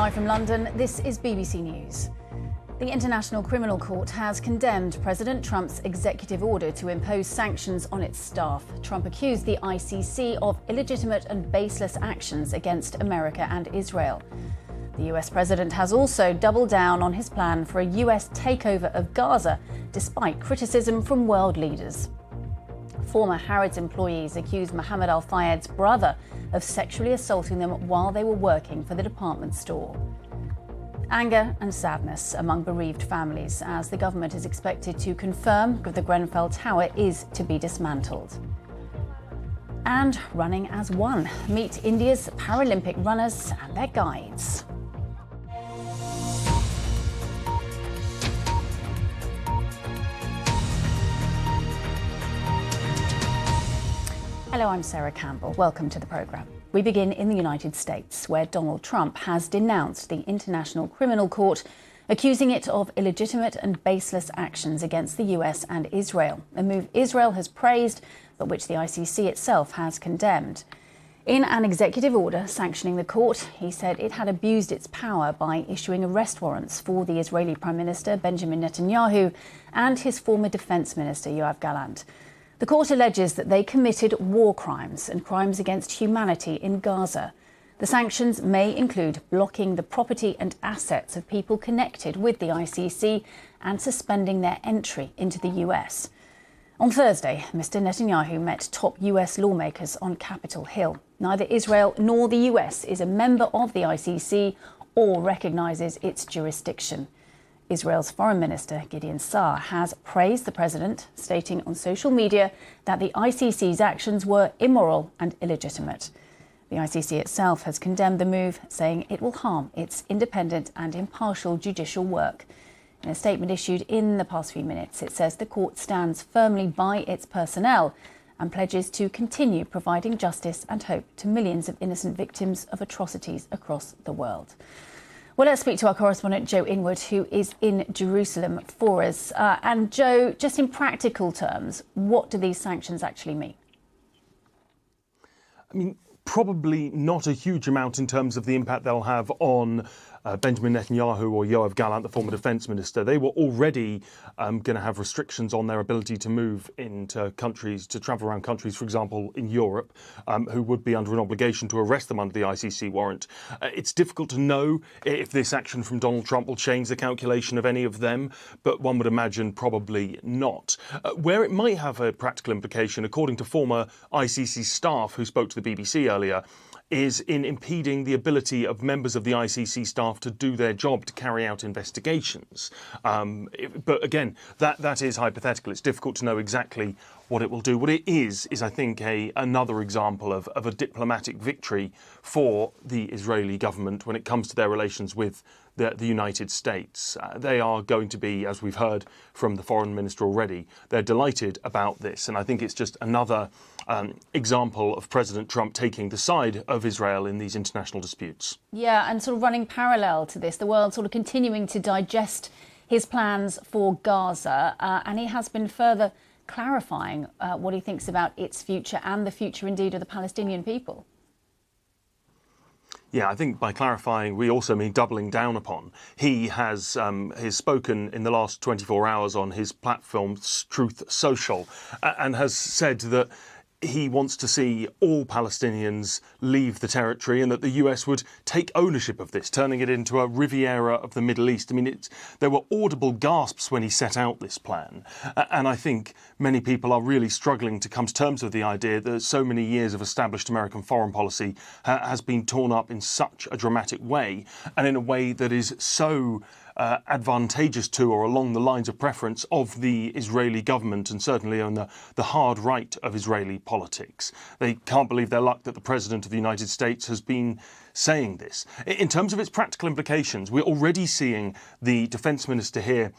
Live from London, this is BBC News. The International Criminal Court has condemned President Trump's executive order to impose sanctions on its staff. Trump accused the ICC of illegitimate and baseless actions against America and Israel. The US president has also doubled down on his plan for a US takeover of Gaza, despite criticism from world leaders. Former Harrods employees accused Mohammed Al Fayed's brother of sexually assaulting them while they were working for the department store. Anger and sadness among bereaved families as the government is expected to confirm that the Grenfell Tower is to be dismantled. And running as one. Meet India's Paralympic runners and their guides. Hello, I'm Sarah Campbell. Welcome to the programme. We begin in the United States, where Donald Trump has denounced the International Criminal Court, accusing it of illegitimate and baseless actions against the US and Israel, a move Israel has praised, but which the ICC itself has condemned. In an executive order sanctioning the court, he said it had abused its power by issuing arrest warrants for the Israeli Prime Minister Benjamin Netanyahu and his former Defence Minister Yoav Gallant. The court alleges that they committed war crimes and crimes against humanity in Gaza. The sanctions may include blocking the property and assets of people connected with the ICC and suspending their entry into the US. On Thursday, Mr. Netanyahu met top US lawmakers on Capitol Hill. Neither Israel nor the US is a member of the ICC or recognises its jurisdiction. Israel's Foreign Minister Gideon Saar has praised the president, stating on social media that the ICC's actions were immoral and illegitimate. The ICC itself has condemned the move, saying it will harm its independent and impartial judicial work. In a statement issued in the past few minutes, it says the court stands firmly by its personnel and pledges to continue providing justice and hope to millions of innocent victims of atrocities across the world. Well, let's speak to our correspondent, Joe Inwood, who is in Jerusalem for us. And Joe, just in practical terms, what do these sanctions actually mean? I mean, probably not a huge amount in terms of the impact they'll have on Benjamin Netanyahu or Yoav Gallant, the former defence minister. They were already going to have restrictions on their ability to move into countries, to travel around countries, for example, in Europe, who would be under an obligation to arrest them under the ICC warrant. It's difficult to know if this action from Donald Trump will change the calculation of any of them, but one would imagine probably not. Where it might have a practical implication, according to former ICC staff who spoke to the BBC earlier, is in impeding the ability of members of the ICC staff to do their job, to carry out investigations. But again, that is hypothetical. It's difficult to know exactly what it will do. What it is I think, another example of a diplomatic victory for the Israeli government when it comes to their relations with the United States. They are going to be, as we've heard from the foreign minister already, they're delighted about this. And I think it's just another example of President Trump taking the side of Israel in these international disputes. Yeah, and sort of running parallel to this, the world sort of continuing to digest his plans for Gaza. And he has been further clarifying what he thinks about its future and the future, indeed, of the Palestinian people. Yeah, I think by clarifying, we also mean doubling down upon. He has spoken in the last 24 hours on his platform, Truth Social, and has said that he wants to see all Palestinians leave the territory and that the US would take ownership of this, turning it into a Riviera of the Middle East. I mean, there were audible gasps when he set out this plan. And I think many people are really struggling to come to terms with the idea that so many years of established American foreign policy has been torn up in such a dramatic way, and in a way that is so advantageous to or along the lines of preference of the Israeli government, and certainly on the hard right of Israeli politics. They can't believe their luck that the President of the United States has been saying this. In terms of its practical implications, we're already seeing the Defence Minister here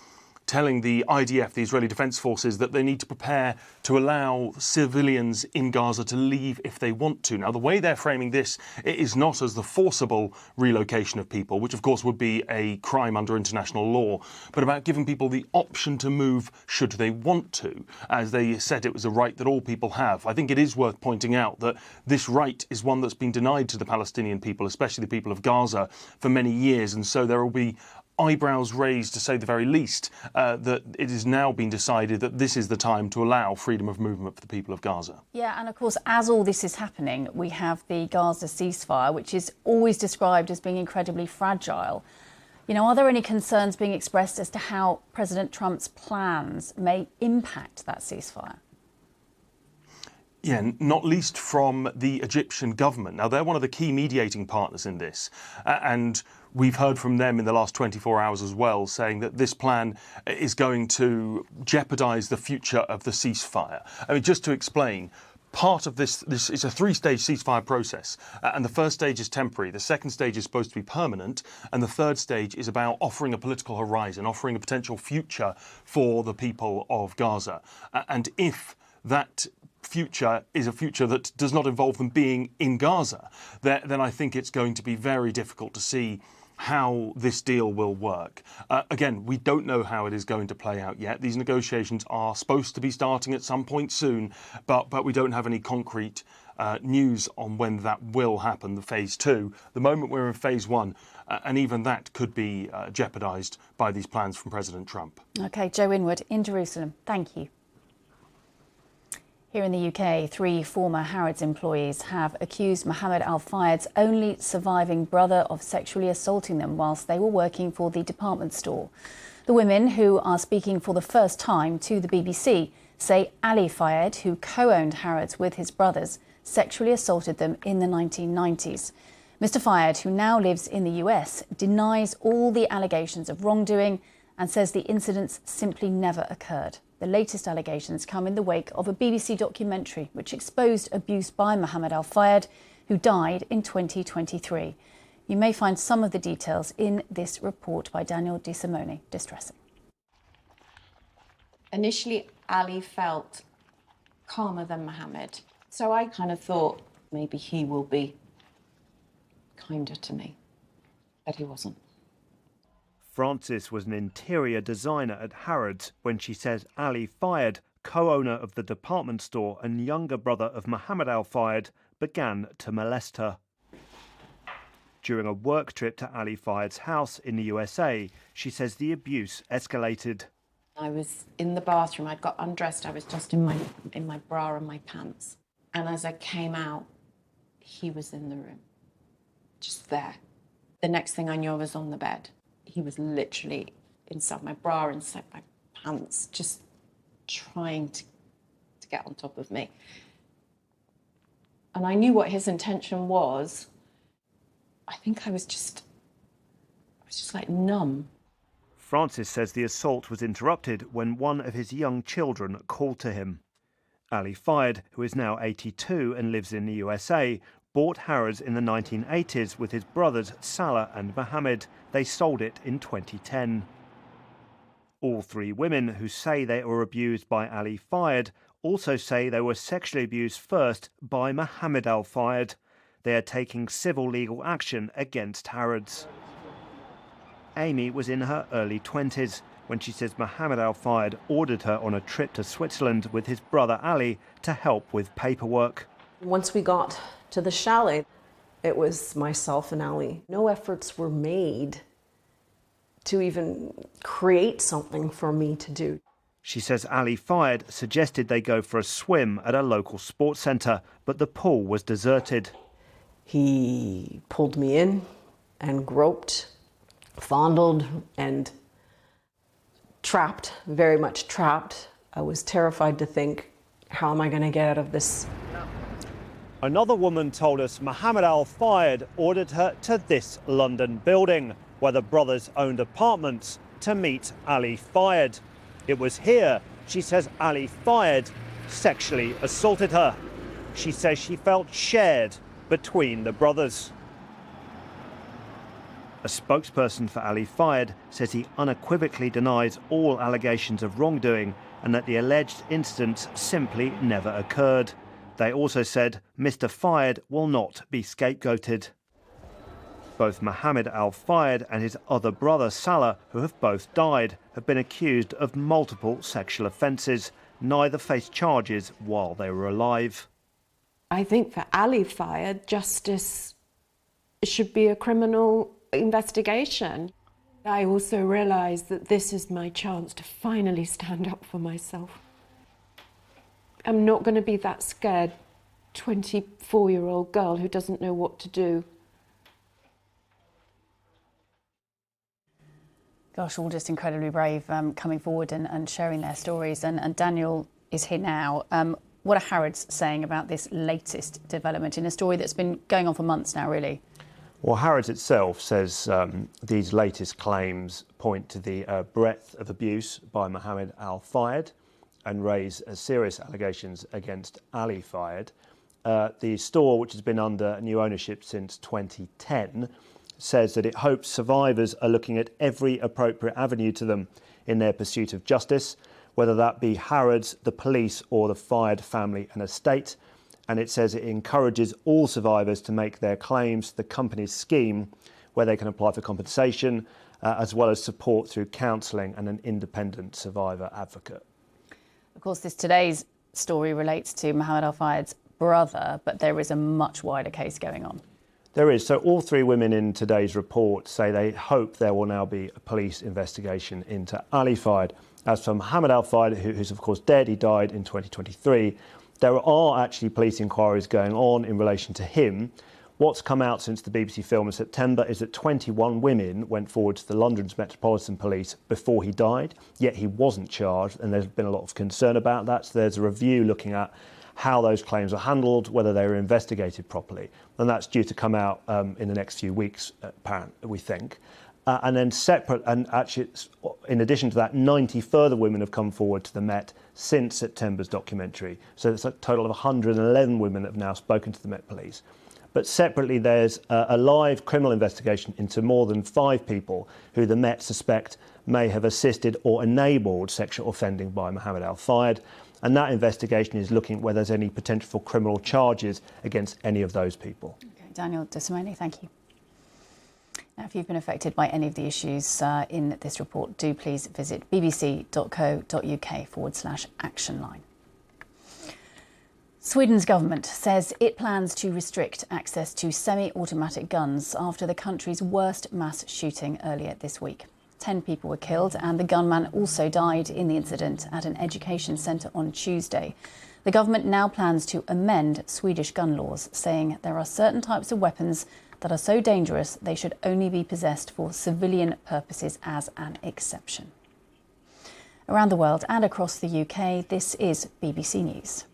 telling the IDF, the Israeli Defense Forces, that they need to prepare to allow civilians in Gaza to leave if they want to. Now, the way they're framing this, it is not as the forcible relocation of people, which of course would be a crime under international law, but about giving people the option to move should they want to. As they said, it was a right that all people have. I think it is worth pointing out that this right is one that's been denied to the Palestinian people, especially the people of Gaza, for many years, and so there will be eyebrows raised, to say the very least, that it has now been decided that this is the time to allow freedom of movement for the people of Gaza. Yeah, and of course, as all this is happening, we have the Gaza ceasefire, which is always described as being incredibly fragile. You know, are there any concerns being expressed as to how President Trump's plans may impact that ceasefire? Yeah, not least from the Egyptian government. Now, they're one of the key mediating partners in this, and we've heard from them in the last 24 hours as well, saying that this plan is going to jeopardise the future of the ceasefire. I mean, just to explain, part of this is a three-stage ceasefire process, and the first stage is temporary, the second stage is supposed to be permanent, and the third stage is about offering a political horizon, offering a potential future for the people of Gaza. And if that future is a future that does not involve them being in Gaza, then I think it's going to be very difficult to see how this deal will work. Again, we don't know how it is going to play out yet. These negotiations are supposed to be starting at some point soon, but we don't have any concrete news on when that will happen, the phase two. The moment we're in phase one, and even that could be jeopardised by these plans from President Trump. OK, Joe Winwood in Jerusalem. Thank you. Here in the UK, 3 former Harrods employees have accused Mohammed Al-Fayed's only surviving brother of sexually assaulting them whilst they were working for the department store. The women, who are speaking for the first time to the BBC, say Ali Fayed, who co-owned Harrods with his brothers, sexually assaulted them in the 1990s. Mr. Fayed, who now lives in the US, denies all the allegations of wrongdoing and says the incidents simply never occurred. The latest allegations come in the wake of a BBC documentary which exposed abuse by Mohammed Al-Fayed, who died in 2023. You may find some of the details in this report by Daniel De Simone. Distressing. Initially, Ali felt calmer than Mohammed. So I kind of thought maybe he will be kinder to me, but he wasn't. Frances was an interior designer at Harrods when she says Ali Fayed, co-owner of the department store and younger brother of Mohammed Al-Fayed, began to molest her. During a work trip to Ali Fayed's house in the USA, she says the abuse escalated. I was in the bathroom, I'd got undressed, I was just in my bra and my pants. And as I came out, he was in the room, just there. The next thing I knew, I was on the bed. He was literally inside my bra, inside my pants, just trying to get on top of me. And I knew what his intention was. I think I was just like numb. Francis says the assault was interrupted when one of his young children called to him. Ali Fayed, who is now 82 and lives in the USA, bought Harrods in the 1980s with his brothers Salah and Mohammed. They sold it in 2010. All 3 women who say they were abused by Ali Fayed also say they were sexually abused first by Mohammed Al-Fayed. They are taking civil legal action against Harrods. Amy was in her early 20s when she says Mohammed Al-Fayed ordered her on a trip to Switzerland with his brother Ali to help with paperwork. Once we got to the chalet, it was myself and Ali. No efforts were made to even create something for me to do. She says Ali Fayed suggested they go for a swim at a local sports centre, but the pool was deserted. He pulled me in and groped, fondled, and trapped, very much trapped. I was terrified to think, how am I going to get out of this? Another woman told us Mohammed Al-Fayed ordered her to this London building, where the brothers owned apartments, to meet Ali Fayed. It was here, she says, Ali Fayed sexually assaulted her. She says she felt shared between the brothers. A spokesperson for Ali Fayed says he unequivocally denies all allegations of wrongdoing and that the alleged incidents simply never occurred. They also said Mr. Fayed will not be scapegoated. Both Mohammed Al Fayed and his other brother Salah, who have both died, have been accused of multiple sexual offences. Neither faced charges while they were alive. I think for Ali Fayed, justice should be a criminal investigation. I also realise that this is my chance to finally stand up for myself. I'm not going to be that scared 24-year-old girl who doesn't know what to do. Gosh, all just incredibly brave, coming forward and sharing their stories. And Daniel is here now. What are Harrods saying about this latest development in a story that's been going on for months now, really? Well, Harrods itself says these latest claims point to the breadth of abuse by Mohammed Al Fayed and raise serious allegations against Ali Fayed. The store, which has been under new ownership since 2010, says that it hopes survivors are looking at every appropriate avenue to them in their pursuit of justice, whether that be Harrods, the police or the Fayed family and estate. And it says it encourages all survivors to make their claims to the company's scheme, where they can apply for compensation, as well as support through counselling and an independent survivor advocate. Of course, today's story relates to Mohammed Al Fayed's brother, but there is a much wider case going on. There is. So all three women in today's report say they hope there will now be a police investigation into Ali Fayed. As for Mohammed Al Fayed, who's of course dead, he died in 2023, there are actually police inquiries going on in relation to him. What's come out since the BBC film in September is that 21 women went forward to the London's Metropolitan Police before he died, yet he wasn't charged, and there's been a lot of concern about that. So there's a review looking at how those claims are handled, whether they were investigated properly. And that's due to come out in the next few weeks, apparently, we think. And then separate, and actually, in addition to that, 90 further women have come forward to the Met since September's documentary. So it's a total of 111 women that have now spoken to the Met Police. But separately, there's a live criminal investigation into more than 5 people who the Met suspect may have assisted or enabled sexual offending by Mohammed Al Fayed. And that investigation is looking at whether there's any potential for criminal charges against any of those people. Okay, Daniel De Simone, thank you. Now, if you've been affected by any of the issues in this report, do please visit bbc.co.uk/actionline. Sweden's government says it plans to restrict access to semi-automatic guns after the country's worst mass shooting earlier this week. 10 people were killed and the gunman also died in the incident at an education centre on Tuesday. The government now plans to amend Swedish gun laws, saying there are certain types of weapons that are so dangerous they should only be possessed for civilian purposes as an exception. Around the world and across the UK, this is BBC News.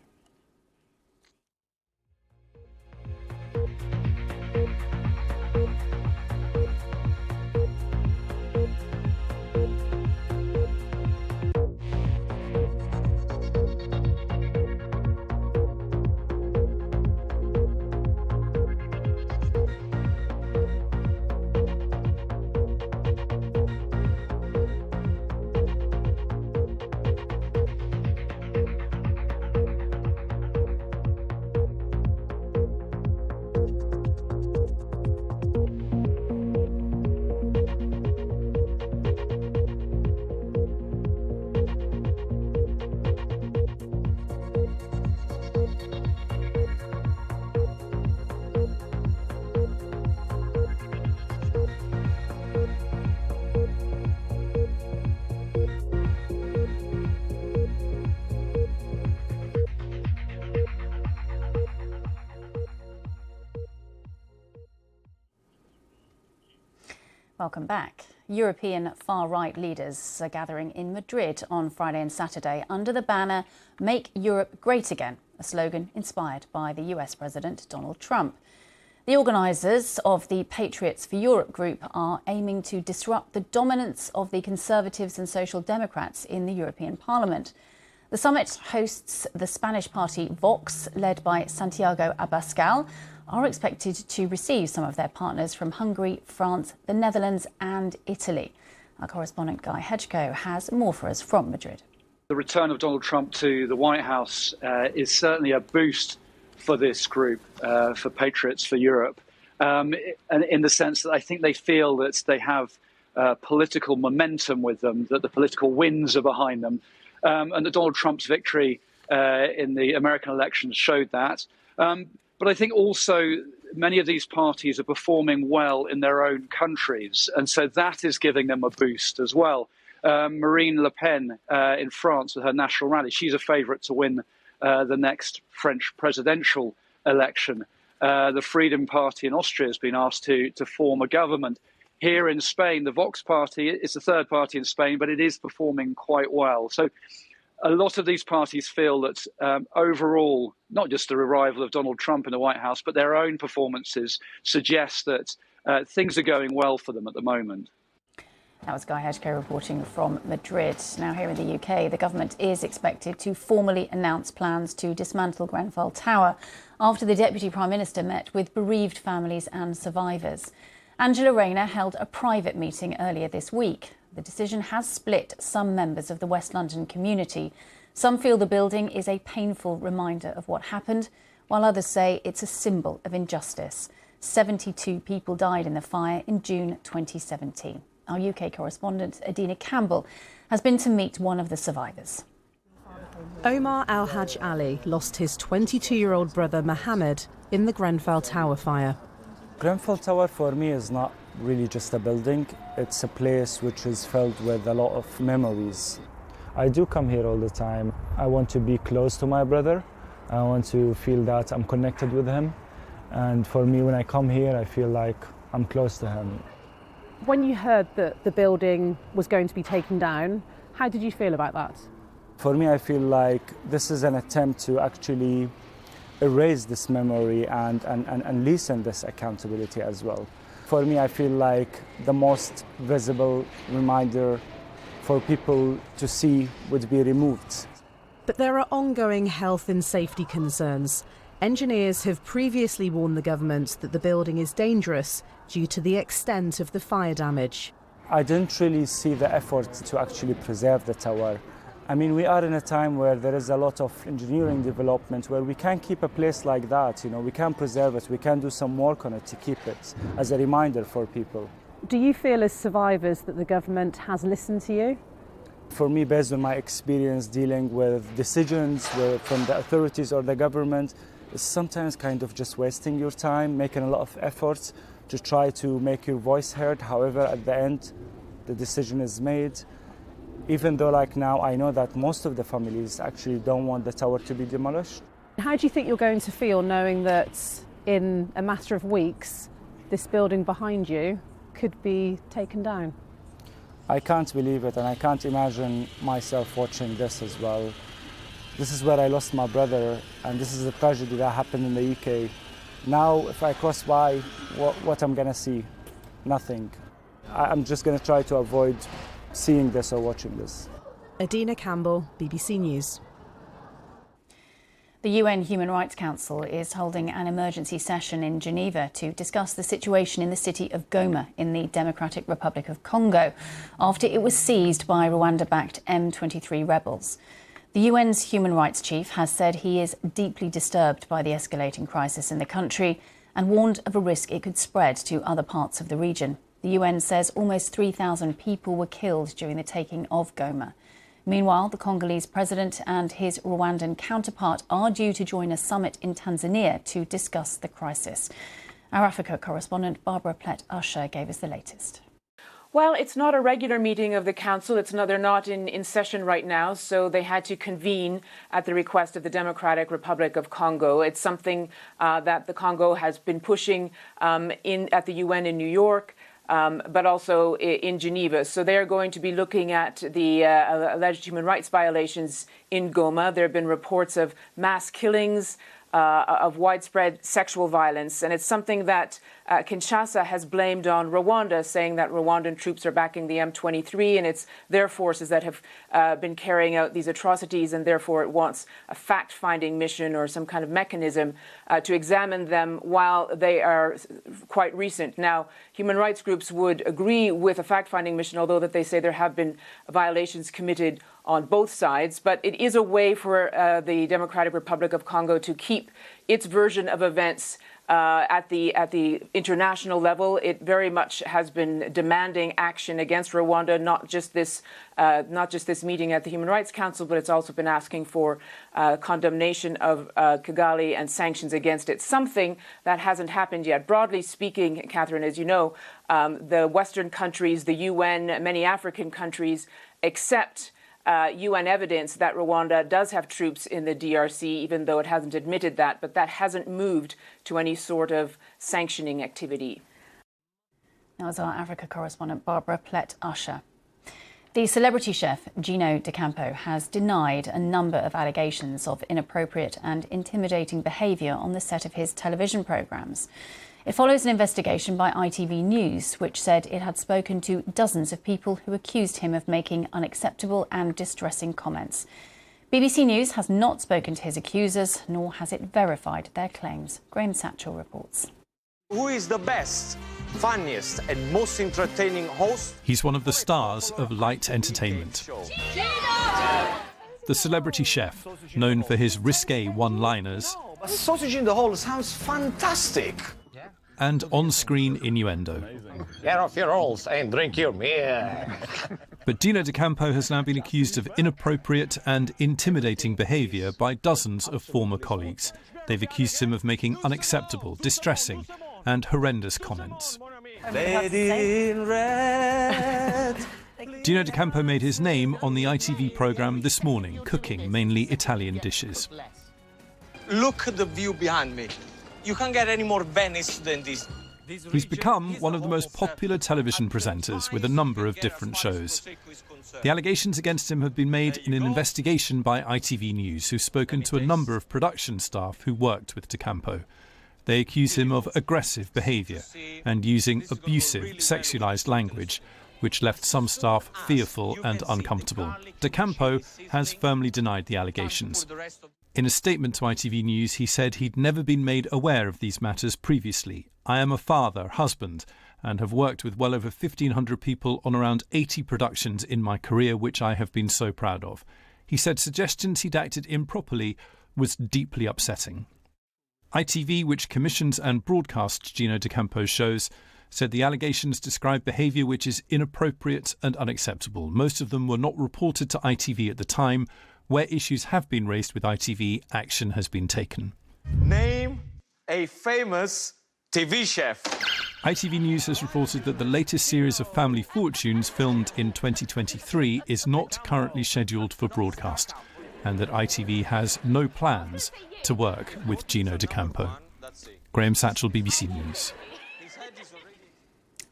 Welcome back. European far-right leaders are gathering in Madrid on Friday and Saturday under the banner "Make Europe Great Again," a slogan inspired by the US President Donald Trump. The organisers of the Patriots for Europe group are aiming to disrupt the dominance of the Conservatives and Social Democrats in the European Parliament. The summit hosts the Spanish party Vox, led by Santiago Abascal, are expected to receive some of their partners from Hungary, France, the Netherlands and Italy. Our correspondent Guy Hedgecoe has more for us from Madrid. The return of Donald Trump to the White House is certainly a boost for this group, for Patriots for Europe, and in the sense that I think they feel that they have political momentum with them, that the political winds are behind them, and that Donald Trump's victory in the American elections showed that. But I think also many of these parties are performing well in their own countries, and so that is giving them a boost as well. Marine Le Pen in France with her national rally, she's a favourite to win the next French presidential election. The Freedom Party in Austria has been asked to form a government. Here in Spain, the Vox Party is the third party in Spain, but it is performing quite well. So a lot of these parties feel that overall, not just the arrival of Donald Trump in the White House, but their own performances suggest that things are going well for them at the moment. That was Guy Hedgecoe reporting from Madrid. Now, here in the UK, the government is expected to formally announce plans to dismantle Grenfell Tower after the Deputy Prime Minister met with bereaved families and survivors. Angela Rayner held a private meeting earlier this week. The decision has split some members of the West London community. Some feel the building is a painful reminder of what happened, while others say it's a symbol of injustice. 72 people died in the fire in June 2017. Our UK correspondent, Adina Campbell, has been to meet one of the survivors. Omar Al-Hajj Ali lost his 22-year-old brother Mohammed in the Grenfell Tower fire. Grenfell Tower for me is not really just a building. It's a place which is filled with a lot of memories. I do come here all the time. I want to be close to my brother. I want to feel that I'm connected with him. And for me, when I come here, I feel like I'm close to him. When you heard that the building was going to be taken down, how did you feel about that? For me, I feel like this is an attempt to actually erase this memory and lessen this accountability as well. For me, I feel like the most visible reminder for people to see would be removed. But there are ongoing health and safety concerns. Engineers have previously warned the government that the building is dangerous due to the extent of the fire damage. I didn't really see the effort to actually preserve the tower. I mean, we are in a time where there is a lot of engineering development where we can keep a place like that, we can preserve it, we can do some work on it to keep it as a reminder for people. Do you feel as survivors that the government has listened to you? For me, based on my experience dealing with decisions from the authorities or the government, it's sometimes kind of just wasting your time, making a lot of efforts to try to make your voice heard. However, at the end, the decision is made. Even though like now I know that most of the families actually don't want the tower to be demolished. How do you think you're going to feel knowing that in a matter of weeks, this building behind you could be taken down? I can't believe it, and I can't imagine myself watching this as well. This is where I lost my brother, and this is a tragedy that happened in the UK. Now, if I cross by, what I'm gonna see? Nothing. I'm just gonna try to avoid seeing this or watching this. Adina Campbell, BBC News. The UN Human Rights Council is holding an emergency session in Geneva to discuss the situation in the city of Goma in the Democratic Republic of Congo after it was seized by Rwanda-backed M23 rebels. The UN's human rights chief has said he is deeply disturbed by the escalating crisis in the country and warned of a risk it could spread to other parts of the region. The UN says almost 3,000 people were killed during the taking of Goma. Meanwhile, the Congolese president and his Rwandan counterpart are due to join a summit in Tanzania to discuss the crisis. Our Africa correspondent Barbara Plett-Usher gave us the latest. Well, it's not a regular meeting of the council. They're not in session right now, so they had to convene at the request of the Democratic Republic of Congo. It's something that the Congo has been pushing at the UN in New York, but also in Geneva. So they're going to be looking at the alleged human rights violations in Goma. There have been reports of mass killings, of widespread sexual violence. And it's something that Kinshasa has blamed on Rwanda, saying that Rwandan troops are backing the M23 and it's their forces that have been carrying out these atrocities, and therefore it wants a fact-finding mission or some kind of mechanism to examine them while they are quite recent. Now, human rights groups would agree with a fact-finding mission, although that they say there have been violations committed on both sides. But it is a way for the Democratic Republic of Congo to keep its version of events at the international level. It very much has been demanding action against Rwanda, not just this meeting at the Human Rights Council, but it's also been asking for condemnation of Kigali and sanctions against it, something that hasn't happened yet. Broadly speaking, Catherine, as you know, the Western countries, the UN, many African countries accept UN evidence that Rwanda does have troops in the DRC, even though it hasn't admitted that, but that hasn't moved to any sort of sanctioning activity. That was our Africa correspondent, Barbara Plett-Usher. The celebrity chef, Gino D'Acampo, has denied a number of allegations of inappropriate and intimidating behaviour on the set of his television programmes. It follows an investigation by ITV News, which said it had spoken to dozens of people who accused him of making unacceptable and distressing comments. BBC News has not spoken to his accusers, nor has it verified their claims. Graham Satchell reports. Who is the best, funniest and most entertaining host? He's one of the stars of light entertainment. The celebrity chef, known for his risque one-liners. A sausage in the hole sounds fantastic. And on-screen innuendo. Get off your rolls and drink your beer. But Gino D'Acampo has now been accused of inappropriate and intimidating behaviour by dozens of former colleagues. They've accused him of making unacceptable, distressing and horrendous comments. Lady in red. Gino D'Acampo made his name on the ITV programme This Morning, cooking mainly Italian dishes. Look at the view behind me. You can't get any more Venice than this. He's become one of the most popular television presenters with a number of different shows. The allegations against him have been made in an investigation by ITV News, who's spoken to a number of production staff who worked with D'Acampo. They accuse him of aggressive behaviour and using abusive, sexualised language, which left some staff fearful and uncomfortable. D'Acampo has firmly denied the allegations. In a statement to ITV News, he said he'd never been made aware of these matters previously. I am a father, husband, and have worked with well over 1,500 people on around 80 productions in my career, which I have been so proud of. He said suggestions he'd acted improperly was deeply upsetting. ITV, which commissions and broadcasts Gino D'Acampo's shows, said the allegations describe behaviour which is inappropriate and unacceptable. Most of them were not reported to ITV at the time. Where issues have been raised with ITV, action has been taken. Name a famous TV chef. ITV News has reported that the latest series of Family Fortunes, filmed in 2023, is not currently scheduled for broadcast, and that ITV has no plans to work with Gino D'Acampo. Graham Satchell, BBC News.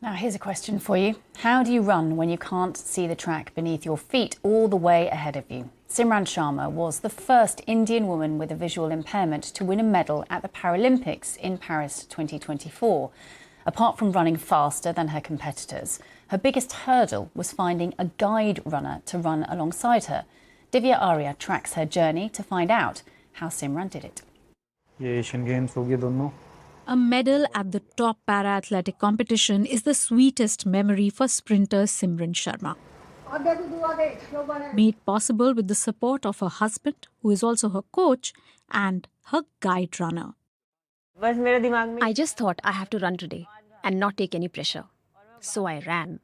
Now here's a question for you. How do you run when you can't see the track beneath your feet all the way ahead of you? Simran Sharma was the first Indian woman with a visual impairment to win a medal at the Paralympics in Paris 2024. Apart from running faster than her competitors, her biggest hurdle was finding a guide runner to run alongside her. Divya Arya tracks her journey to find out how Simran did it. A medal at the top para-athletic competition is the sweetest memory for sprinter Simran Sharma. Made possible with the support of her husband, who is also her coach, and her guide runner. I just thought I have to run today and not take any pressure. So I ran.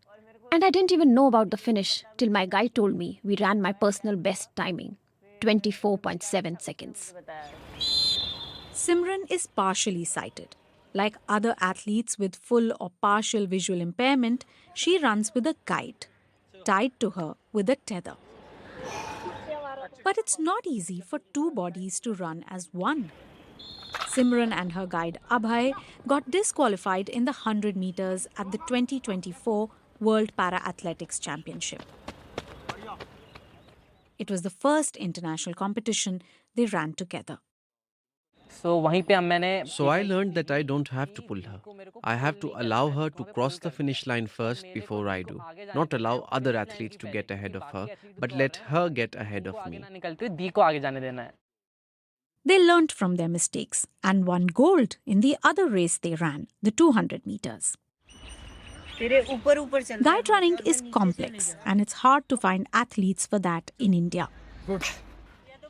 And I didn't even know about the finish till my guide told me we ran my personal best timing, 24.7 seconds. Simran is partially sighted. Like other athletes with full or partial visual impairment, she runs with a guide, tied to her with a tether. But it's not easy for two bodies to run as one. Simran and her guide Abhay got disqualified in the 100 meters at the 2024 World Para-Athletics Championship. It was the first international competition they ran together. So I learned that I don't have to pull her. I have to allow her to cross the finish line first before I do. Not allow other athletes to get ahead of her, but let her get ahead of me. They learnt from their mistakes and won gold in the other race they ran, the 200 meters. Guide running is complex and it's hard to find athletes for that in India.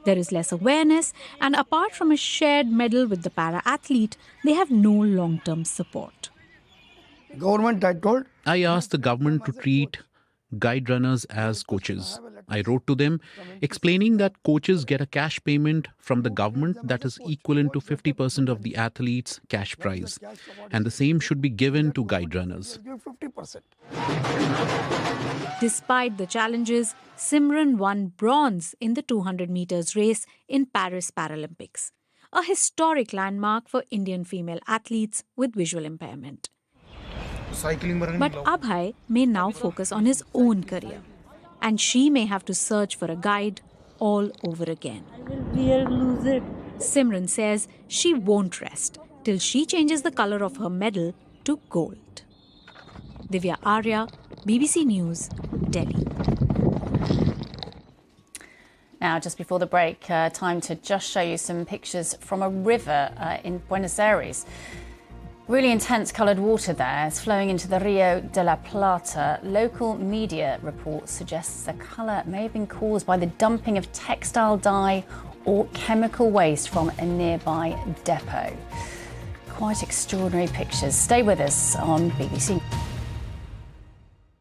There is less awareness, and apart from a shared medal with the para-athlete, they have no long-term support. I asked the government to treat guide runners as coaches. I wrote to them explaining that coaches get a cash payment from the government that is equivalent to 50% of the athlete's cash prize, and the same should be given to guide runners. Despite the challenges, Simran won bronze in the 200 meters race in Paris Paralympics, a historic landmark for Indian female athletes with visual impairment. But Abhay may now focus on his own career, and she may have to search for a guide all over again. Simran says she won't rest till she changes the colour of her medal to gold. Divya Arya, BBC News, Delhi. Now, just before the break, time to just show you some pictures from a river in Buenos Aires. Really intense coloured water there is flowing into the Rio de la Plata. Local media report suggests the colour may have been caused by the dumping of textile dye or chemical waste from a nearby depot. Quite extraordinary pictures. Stay with us on BBC.